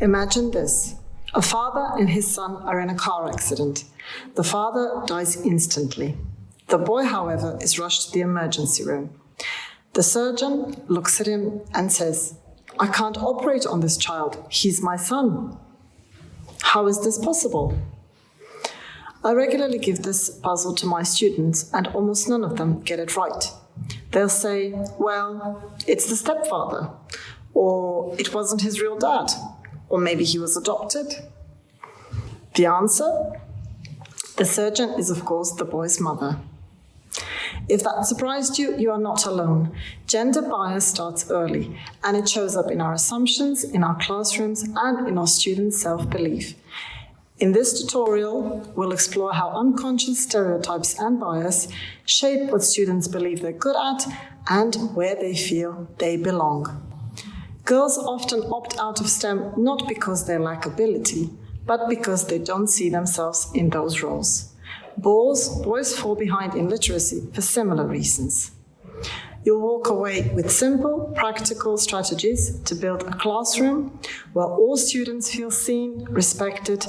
Imagine this. A father and his son are in a car accident. The father dies instantly. The boy, however, is rushed to the emergency room. The surgeon looks at him and says, "I can't operate on this child. He's my son." How is this possible? I regularly give this puzzle to my students, and almost none of them get it right. They'll say, "Well, it's the stepfather," or "It wasn't his real dad," or maybe he was adopted. The answer? The surgeon is, of course, the boy's mother. If that surprised you, you are not alone. Gender bias starts early, and it shows up in our assumptions, in our classrooms, and in our students' self-belief. In this tutorial, we'll explore how unconscious stereotypes and bias shape what students believe they're good at and where they feel they belong. Girls often opt out of STEM not because they lack ability, but because they don't see themselves in those roles. Boys fall behind in literacy for similar reasons. You'll walk away with simple, practical strategies to build a classroom where all students feel seen, respected,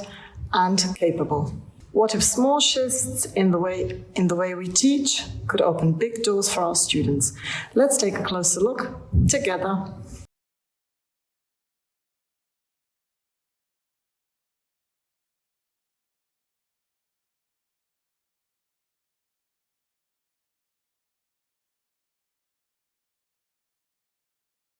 and capable. What if small shifts in the way we teach could open big doors for our students? Let's take a closer look together.